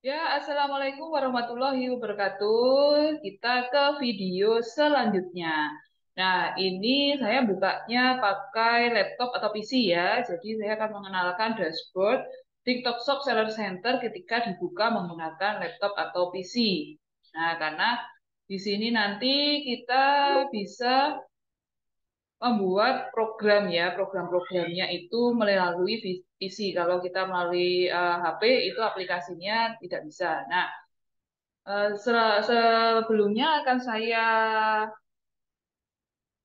Ya, Assalamualaikum warahmatullahi wabarakatuh. Kita ke video selanjutnya. Nah, ini saya bukanya pakai laptop atau PC ya. Jadi saya akan mengenalkan dashboard TikTok Shop Seller Center ketika dibuka menggunakan laptop atau PC. Nah, karena di sini nanti kita bisa membuat program ya, program-programnya itu melalui PC. Kalau kita melalui HP itu aplikasinya tidak bisa. Nah, sebelumnya akan saya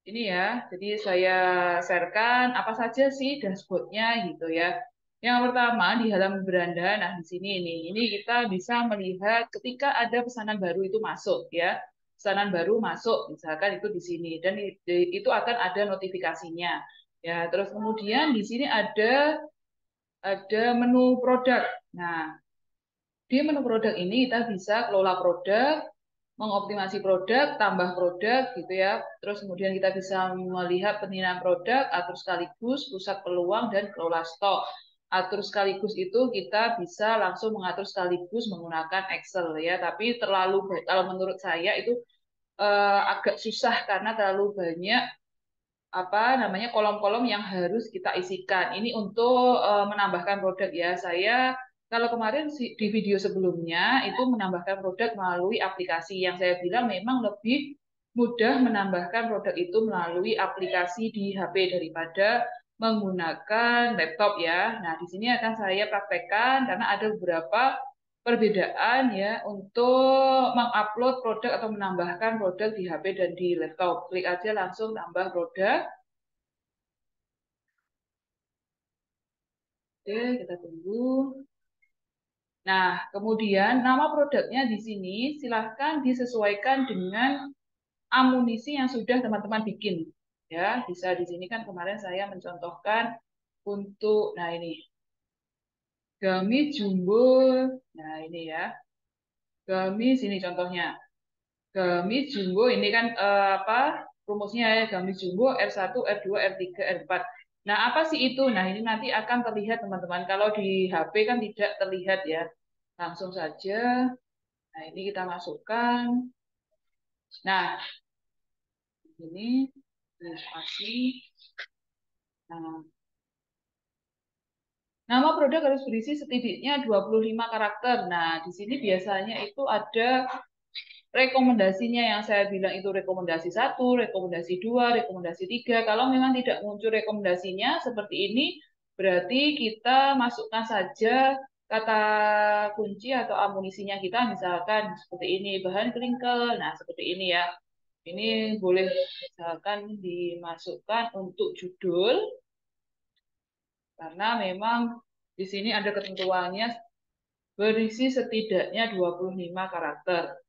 ini ya, jadi saya sharekan apa saja sih dashboardnya gitu ya. Yang pertama di halaman beranda, nah di sini ini kita bisa melihat ketika ada pesanan baru itu masuk ya, pesanan baru masuk, misalkan itu di sini dan itu akan ada notifikasinya. Ya, terus kemudian di sini ada menu produk. Nah, di menu produk ini kita bisa kelola produk, mengoptimasi produk, tambah produk gitu ya. Terus kemudian kita bisa melihat penilaian produk, atur sekaligus, pusat peluang, dan kelola stok. Atur sekaligus itu kita bisa langsung mengatur sekaligus menggunakan Excel ya. Tapi kalau menurut saya itu agak susah karena terlalu banyak apa namanya kolom-kolom yang harus kita isikan. Ini untuk menambahkan produk ya. Saya kalau kemarin di video sebelumnya itu menambahkan produk melalui aplikasi yang saya bilang memang lebih mudah menambahkan produk itu melalui aplikasi di HP daripada menggunakan laptop ya. Nah, di sini akan saya praktekkan karena ada beberapa perbedaan ya untuk mengupload produk atau menambahkan produk di HP dan di laptop. Klik aja langsung tambah produk. Oke, kita tunggu. Nah, kemudian nama produknya di sini silahkan disesuaikan dengan amunisi yang sudah teman-teman bikin. Ya, bisa di sini kan kemarin saya mencontohkan untuk, nah ini, gamis jumbo. Nah, ini ya, gamis ini contohnya. Gamis jumbo ini kan apa rumusnya ya, gamis jumbo R1, R2, R3, R4. Nah, apa sih itu? Nah, ini nanti akan terlihat teman-teman. Kalau di HP kan tidak terlihat ya. Langsung saja. Nah, ini kita masukkan. Nah, ini spasi. Nah, nama produk harus berisi setidaknya 25 karakter. Nah, di sini biasanya itu ada rekomendasinya yang saya bilang itu rekomendasi satu, rekomendasi dua, rekomendasi tiga. Kalau memang tidak muncul rekomendasinya seperti ini, berarti kita masukkan saja kata kunci atau amunisinya kita, misalkan seperti ini, bahan kringkel. Nah, seperti ini ya. Ini boleh misalkan dimasukkan untuk judul, karena memang di sini ada ketentuannya berisi setidaknya 25 karakter.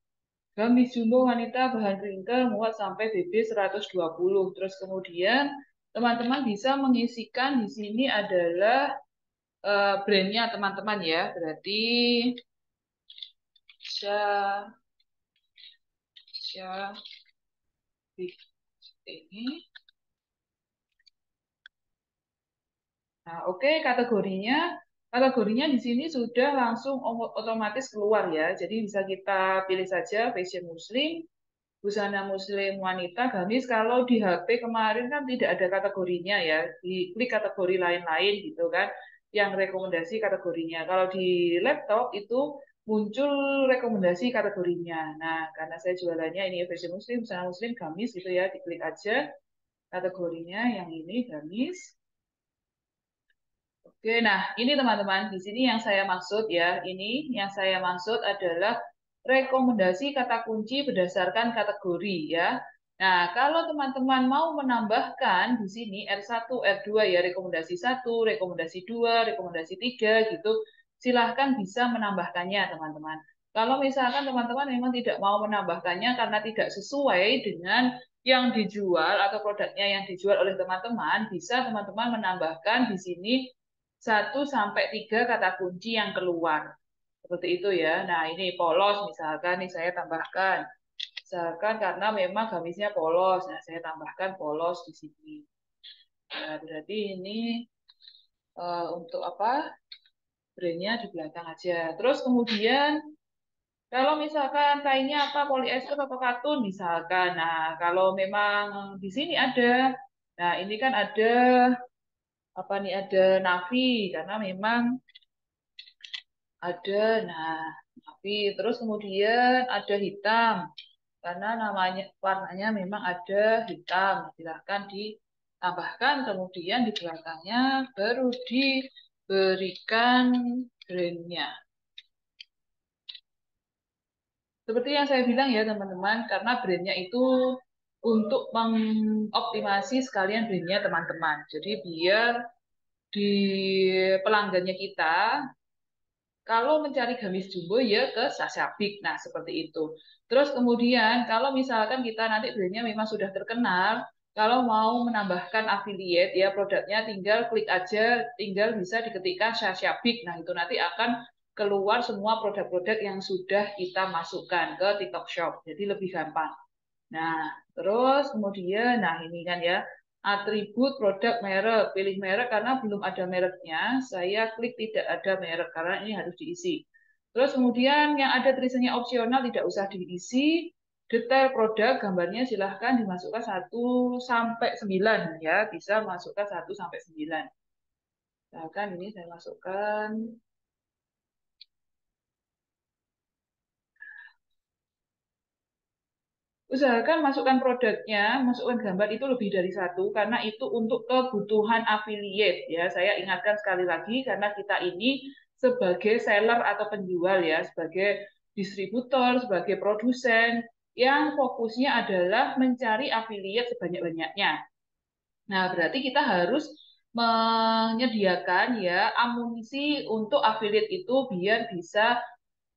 Gamis jumbo wanita bahan ringkel muat sampai BB 120. Terus kemudian teman-teman bisa mengisikan di sini adalah brandnya teman-teman ya. Berarti Sya, Sya, ini. Nah, oke, kategorinya di sini sudah langsung otomatis keluar ya. Jadi bisa kita pilih saja fashion muslim, busana muslim wanita, gamis. Kalau di HP kemarin kan tidak ada kategorinya ya. Diklik kategori lain-lain gitu kan, yang rekomendasi kategorinya. Kalau di laptop itu muncul rekomendasi kategorinya. Nah, karena saya jualannya ini fashion muslim, busana muslim, gamis gitu ya, diklik aja kategorinya yang ini gamis. Oke, nah ini teman-teman, di sini yang saya maksud ya, ini yang saya maksud adalah rekomendasi kata kunci berdasarkan kategori ya. Nah, kalau teman-teman mau menambahkan di sini R1, R2 ya, rekomendasi satu, rekomendasi 2, rekomendasi 3 gitu, silahkan bisa menambahkannya teman-teman. Kalau misalkan teman-teman memang tidak mau menambahkannya karena tidak sesuai dengan yang dijual atau produknya yang dijual oleh teman-teman, bisa teman-teman menambahkan di sini 1 sampai 3 kata kunci yang keluar. Seperti itu ya. Nah, ini polos misalkan nih saya tambahkan. Misalkan karena memang gamisnya polos. Nah, saya tambahkan polos di sini. Nah, berarti ini untuk apa? brandnya di belakang aja. Terus kemudian kalau misalkan kainnya apa, polyester atau katun misalkan. Nah, kalau memang di sini ada, nah ini kan ada apa nih, ada navy karena memang ada, nah navy. Terus kemudian ada hitam karena namanya warnanya memang ada hitam. Silahkan ditambahkan, kemudian di belakangnya baru diberikan brandnya. Seperti yang saya bilang ya teman-teman, karena brandnya itu untuk mengoptimasi sekalian brandnya teman-teman. Jadi biar di pelanggannya kita, kalau mencari gamis jumbo ya ke Sasha Big. Nah, seperti itu. Terus kemudian kalau misalkan kita nanti brandnya memang sudah terkenal, kalau mau menambahkan affiliate ya produknya tinggal klik aja, tinggal bisa diketikkan Sasha Big. Nah, itu nanti akan keluar semua produk-produk yang sudah kita masukkan ke TikTok Shop. Jadi lebih gampang. Nah, terus kemudian, nah ini kan ya, atribut produk merek. Pilih merek karena belum ada mereknya, saya klik tidak ada merek karena ini harus diisi. Terus kemudian yang ada tulisannya opsional tidak usah diisi. Detail produk, gambarnya silahkan dimasukkan 1 sampai 9 ya, bisa masukkan 1 sampai 9. Misalkan ini saya masukkan. Usahakan masukkan produknya, masukkan gambar itu lebih dari satu, karena itu untuk kebutuhan affiliate ya. Saya ingatkan sekali lagi, karena kita ini sebagai seller atau penjual ya, sebagai distributor, sebagai produsen, yang fokusnya adalah mencari affiliate sebanyak-banyaknya. Nah, berarti kita harus menyediakan ya amunisi untuk affiliate itu biar bisa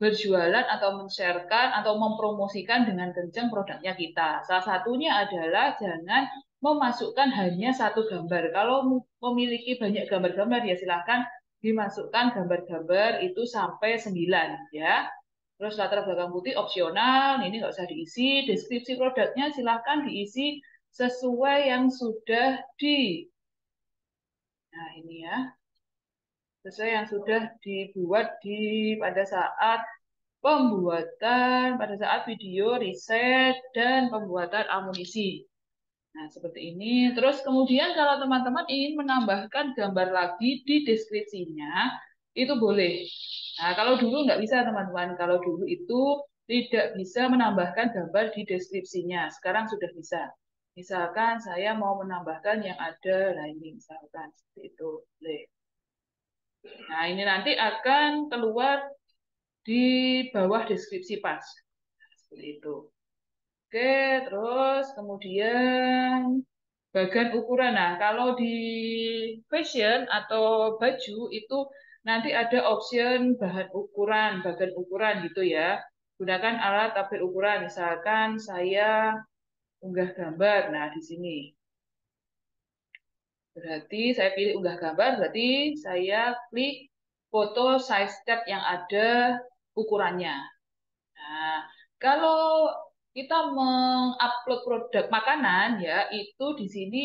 berjualan atau men-sharekan atau mempromosikan dengan kencang produknya kita. Salah satunya adalah jangan memasukkan hanya satu gambar. Kalau memiliki banyak gambar-gambar ya silahkan dimasukkan gambar-gambar itu sampai 9 ya. Terus latar belakang putih opsional, ini nggak usah diisi. Deskripsi produknya silahkan diisi sesuai yang sudah nah ini ya, sesuai yang sudah dibuat pada saat pembuatan, pada saat video riset dan pembuatan amunisi. Nah, seperti ini. Terus kemudian kalau teman-teman ingin menambahkan gambar lagi di deskripsinya, itu boleh. Nah, kalau dulu nggak bisa teman-teman. Kalau dulu itu tidak bisa menambahkan gambar di deskripsinya. Sekarang sudah bisa. Misalkan saya mau menambahkan yang ada, nah ini misalkan seperti itu. Boleh. Nah, ini nanti akan keluar di bawah deskripsi pas. Seperti itu. Oke, terus kemudian bagian ukuran. Nah, kalau di fashion atau baju itu nanti ada option bahan ukuran, bagian ukuran gitu ya. Gunakan alat tabir ukuran. Misalkan saya unggah gambar. Nah, di sini. Berarti saya pilih unggah gambar, berarti saya klik foto size chart yang ada ukurannya. Nah, kalau kita mengupload produk makanan ya, itu di sini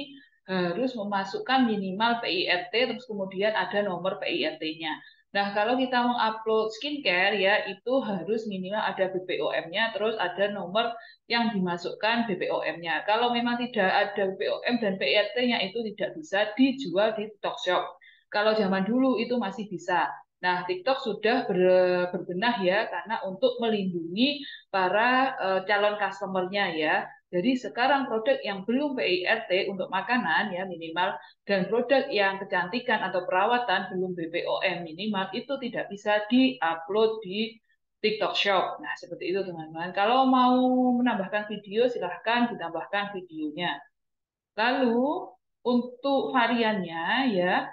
harus memasukkan minimal PIRT, terus kemudian ada nomor PIRT-nya. Nah, kalau kita mengupload skincare ya, itu harus minimal ada BPOM-nya, terus ada nomor yang dimasukkan BPOM-nya. Kalau memang tidak ada BPOM dan PIRT-nya, itu tidak bisa dijual di TikTok Shop. Kalau zaman dulu itu masih bisa. Nah, TikTok sudah berbenah ya, karena untuk melindungi para calon customer-nya ya. Jadi sekarang produk yang belum PIRT untuk makanan ya minimal, dan produk yang kecantikan atau perawatan belum BPOM minimal, itu tidak bisa diupload di TikTok Shop. Nah, seperti itu teman-teman. Kalau mau menambahkan video, silahkan ditambahkan videonya. Lalu untuk variannya ya,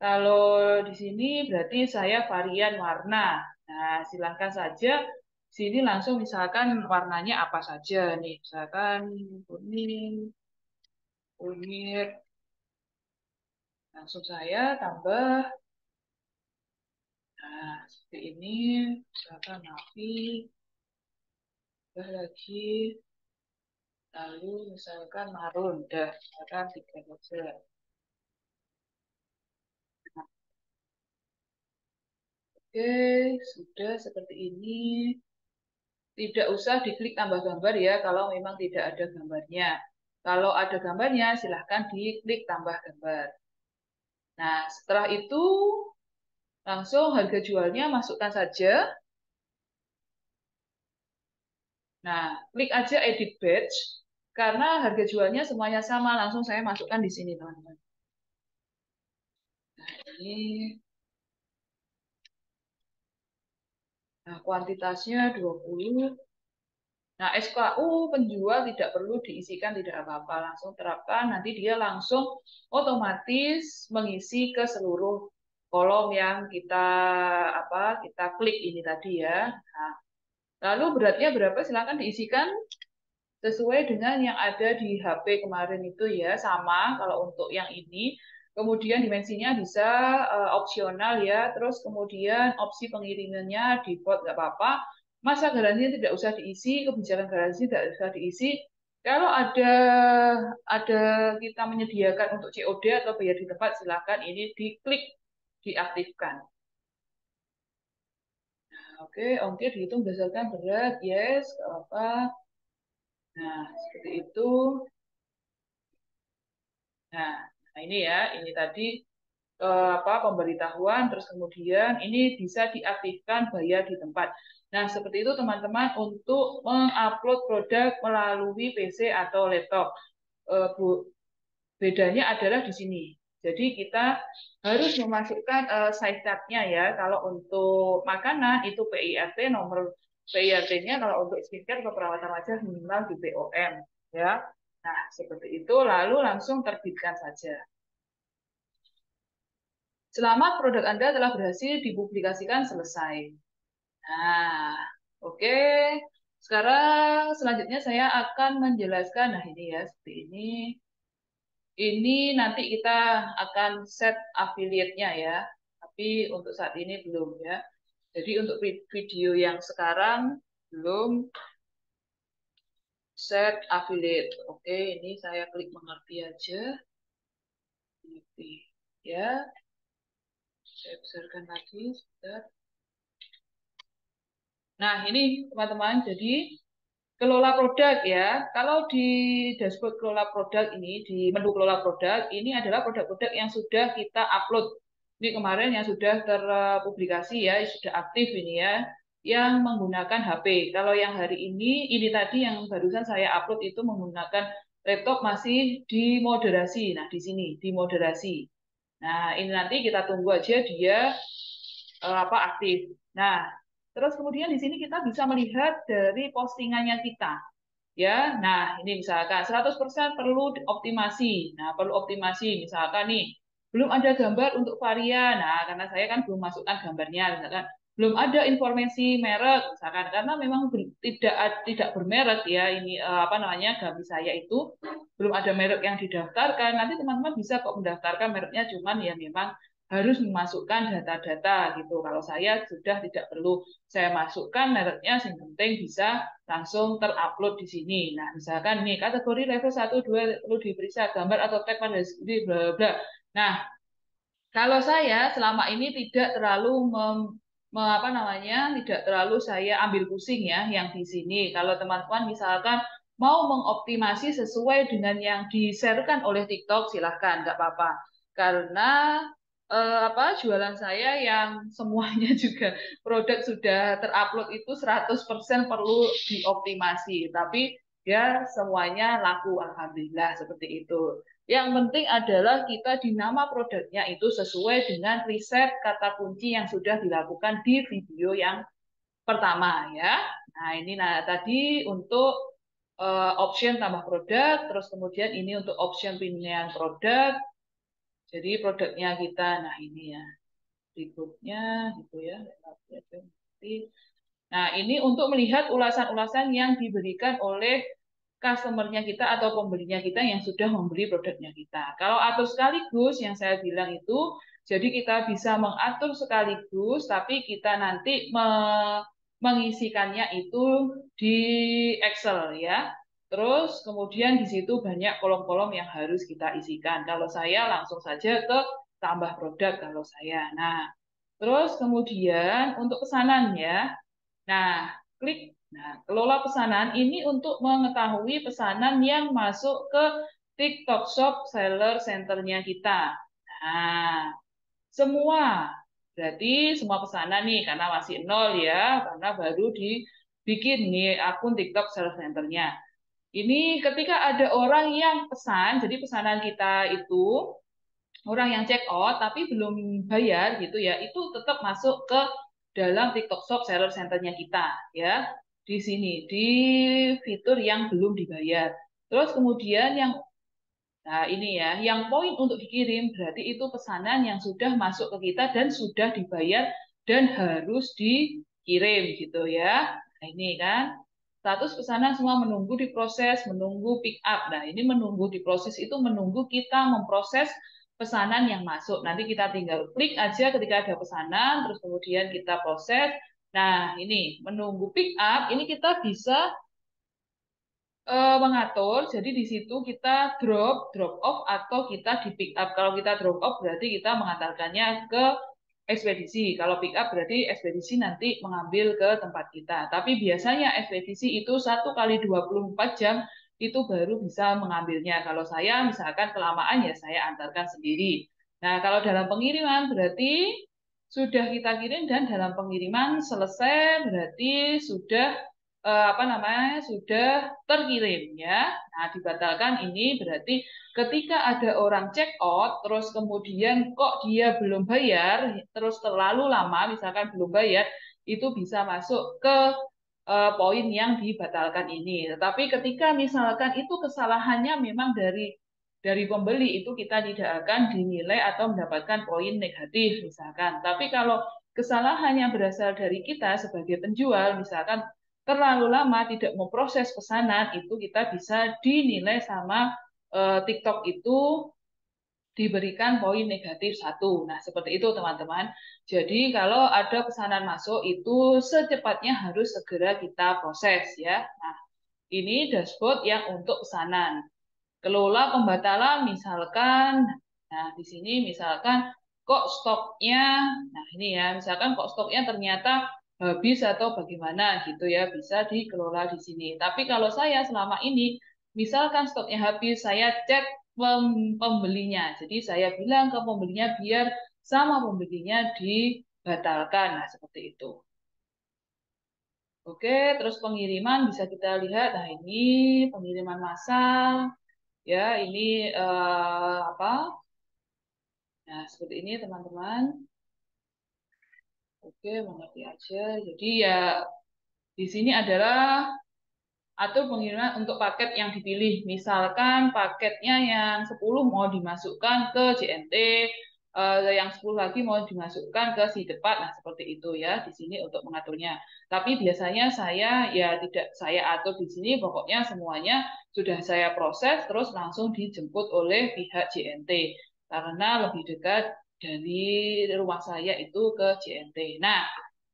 kalau di sini berarti saya varian warna. Nah, silakan saja sini langsung misalkan warnanya apa saja nih. Misalkan kuning, ungu, langsung saya tambah. Nah, seperti ini. Misalkan navy, tambah lagi. Lalu misalkan marun, dah. Misalkan 3 saja. Oke, sudah seperti ini. Tidak usah diklik tambah gambar ya kalau memang tidak ada gambarnya. Kalau ada gambarnya, silahkan diklik tambah gambar. Nah, setelah itu langsung harga jualnya masukkan saja. Nah, klik aja edit batch. Karena harga jualnya semuanya sama, langsung saya masukkan di sini, teman-teman. Nah, ini. Nah, kuantitasnya 20. Nah, SKU penjual tidak perlu diisikan, tidak apa-apa. Langsung terapkan, nanti dia langsung otomatis mengisi ke seluruh kolom yang kita klik ini tadi ya. Nah, lalu beratnya berapa? Silakan diisikan sesuai dengan yang ada di HP kemarin itu ya, sama kalau untuk yang ini. Kemudian dimensinya bisa opsional ya, terus kemudian opsi pengirimannya default nggak apa-apa. Masa garansinya tidak usah diisi, kebijakan garansi tidak usah diisi. Kalau ada kita menyediakan untuk COD atau bayar di tempat, silakan ini diklik diaktifkan. Oke, oke dihitung berdasarkan berat, yes, nggak apa-apa. Nah, seperti itu. Nah, ini ya, ini tadi pemberitahuan, terus kemudian ini bisa diaktifkan bayar di tempat. Nah, seperti itu teman-teman untuk mengupload produk melalui PC atau laptop. Bedanya adalah di sini. Jadi kita harus memasukkan size chart-nya ya. Kalau untuk makanan itu PIRT, nomor PIRT-nya, kalau untuk skincare atau perawatan wajah minimal di BOM ya. Nah, seperti itu lalu langsung terbitkan saja. Selamat produk Anda telah berhasil dipublikasikan selesai. Nah, oke. Sekarang selanjutnya saya akan menjelaskan. Nah, ini ya, seperti ini. Ini nanti kita akan set affiliate-nya ya. Tapi untuk saat ini belum ya. Jadi untuk video yang sekarang belum set affiliate. Oke, ini saya klik mengerti aja. Mengerti ya. Saya besarkan lagi sebentar. Nah, ini teman-teman, jadi kelola produk ya. Kalau di dashboard kelola produk ini, di menu kelola produk, ini adalah produk-produk yang sudah kita upload. Ini kemarin yang sudah terpublikasi ya, sudah aktif ini ya, yang menggunakan HP. Kalau yang hari ini tadi yang barusan saya upload itu menggunakan laptop masih dimoderasi. Nah, di sini dimoderasi. Nah, ini nanti kita tunggu aja dia aktif. Nah, terus kemudian di sini kita bisa melihat dari postingannya kita. Ya, nah ini misalkan 100% perlu optimasi. Nah, perlu optimasi misalkan nih, belum ada gambar untuk varian. Nah, karena saya kan belum masukkan gambarnya, misalkan belum ada informasi merek misalkan karena memang tidak bermerek ya ini Gabi saya itu belum ada merek yang didaftarkan. Nanti teman-teman bisa kok mendaftarkan mereknya, cuman ya memang harus memasukkan data-data gitu. Kalau saya sudah tidak perlu saya masukkan mereknya, yang penting bisa langsung terupload di sini. Nah, misalkan nih kategori level 1 2 perlu diperiksa gambar atau tag pada deskripsi bla bla. Nah, kalau saya selama ini tidak terlalu tidak terlalu saya ambil pusing ya yang di sini. Kalau teman-teman misalkan mau mengoptimasi sesuai dengan yang di-sharekan oleh TikTok, silahkan, nggak apa-apa. Karena jualan saya yang semuanya juga produk sudah terupload itu 100% perlu dioptimasi. Tapi ya semuanya laku, alhamdulillah seperti itu. Yang penting adalah kita di nama produknya itu sesuai dengan riset kata kunci yang sudah dilakukan di video yang pertama ya. Nah, ini tadi untuk option tambah produk, terus kemudian ini untuk option pilihan produk. Jadi produknya kita, nah ini ya, berikutnya gitu ya. Nah, ini untuk melihat ulasan-ulasan yang diberikan oleh customer-nya kita atau pembelinya kita yang sudah membeli produknya kita. Kalau atur sekaligus yang saya bilang itu, jadi kita bisa mengatur sekaligus, tapi kita nanti mengisikannya itu di Excel ya. Terus kemudian di situ banyak kolom-kolom yang harus kita isikan. Kalau saya langsung saja ke tambah produk kalau saya. Nah, Terus kemudian untuk pesanan ya. Nah, klik. Nah, kelola pesanan ini untuk mengetahui pesanan yang masuk ke TikTok Shop Seller Centernya kita. Nah, semua. Berarti semua pesanan nih, karena masih nol ya, karena baru dibikin nih akun TikTok Seller Centernya. Ini ketika ada orang yang pesan, jadi pesanan kita itu orang yang check out tapi belum bayar gitu ya, itu tetap masuk ke dalam TikTok Shop Seller Centernya kita ya. Di sini di fitur yang belum dibayar. Terus kemudian yang nah ini ya, yang poin untuk dikirim berarti itu pesanan yang sudah masuk ke kita dan sudah dibayar dan harus dikirim gitu ya. Nah ini kan status pesanan semua menunggu diproses, menunggu pick up. Nah ini menunggu diproses itu menunggu kita memproses pesanan yang masuk. Nanti kita tinggal klik aja ketika ada pesanan, terus kemudian kita proses. Nah ini menunggu pick up, ini kita bisa mengatur. Jadi di situ kita drop off atau kita di pick up. Kalau kita drop off berarti kita mengantarkannya ke ekspedisi. Kalau pick up berarti ekspedisi nanti mengambil ke tempat kita. Tapi biasanya ekspedisi itu 1 kali 24 jam itu baru bisa mengambilnya. Kalau saya misalkan kelamaan ya saya antarkan sendiri. Nah, kalau dalam pengiriman berarti sudah kita kirim dan dalam pengiriman selesai berarti sudah apa namanya sudah terkirim ya. Nah, dibatalkan ini berarti ketika ada orang check out terus kemudian kok dia belum bayar, terus terlalu lama misalkan belum bayar, itu bisa masuk ke poin yang dibatalkan ini. Tetapi ketika misalkan itu kesalahannya memang dari pembeli itu kita tidak akan dinilai atau mendapatkan poin negatif misalkan. Tapi kalau kesalahannya berasal dari kita sebagai penjual, misalkan terlalu lama tidak memproses pesanan, itu kita bisa dinilai sama TikTok itu diberikan poin negatif 1. Nah, seperti itu teman-teman. Jadi kalau ada pesanan masuk itu secepatnya harus segera kita proses ya. Nah, ini dashboard yang untuk pesanan. Kelola pembatalan misalkan, nah di sini misalkan kok stoknya, nah ini ya, misalkan kok stoknya ternyata habis atau bagaimana gitu ya, bisa dikelola di sini. Tapi kalau saya selama ini, misalkan stoknya habis, saya cek pembelinya. Jadi saya bilang ke pembelinya biar sama pembelinya dibatalkan. Nah, seperti itu. Oke, terus pengiriman bisa kita lihat. Nah, ini pengiriman massal. Ya, ini apa? Nah, seperti ini teman-teman. Oke, mengerti aja. Jadi ya di sini adalah atur pengiriman untuk paket yang dipilih. Misalkan paketnya yang 10 mau dimasukkan ke JNT, yang 10 lagi mau dimasukkan ke si depan. Nah, seperti itu ya di sini untuk mengaturnya. Tapi biasanya saya ya tidak saya atur di sini, pokoknya semuanya sudah saya proses terus langsung dijemput oleh pihak JNT karena lebih dekat dari rumah saya itu ke JNT. Nah,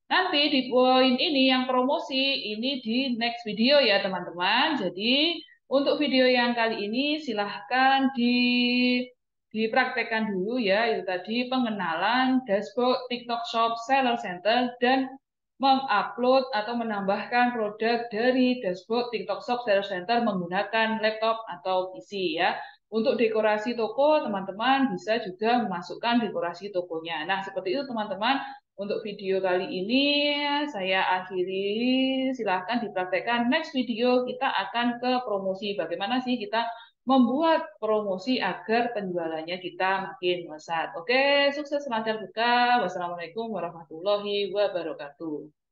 nanti di poin ini yang promosi ini di next video ya teman-teman. Jadi untuk video yang kali ini silahkan dipraktekkan dulu ya. Itu tadi pengenalan dashboard TikTok Shop Seller Center dan mengupload atau menambahkan produk dari dashboard TikTok Shop Seller Center menggunakan laptop atau PC ya. Untuk dekorasi toko, teman-teman bisa juga memasukkan dekorasi tokonya. Nah, seperti itu teman-teman. Untuk video kali ini saya akhiri. Silahkan dipraktekkan. Next video kita akan ke promosi. Bagaimana sih kita membuat promosi agar penjualannya kita makin melesat. Oke, sukses lancar buka. Wassalamualaikum warahmatullahi wabarakatuh.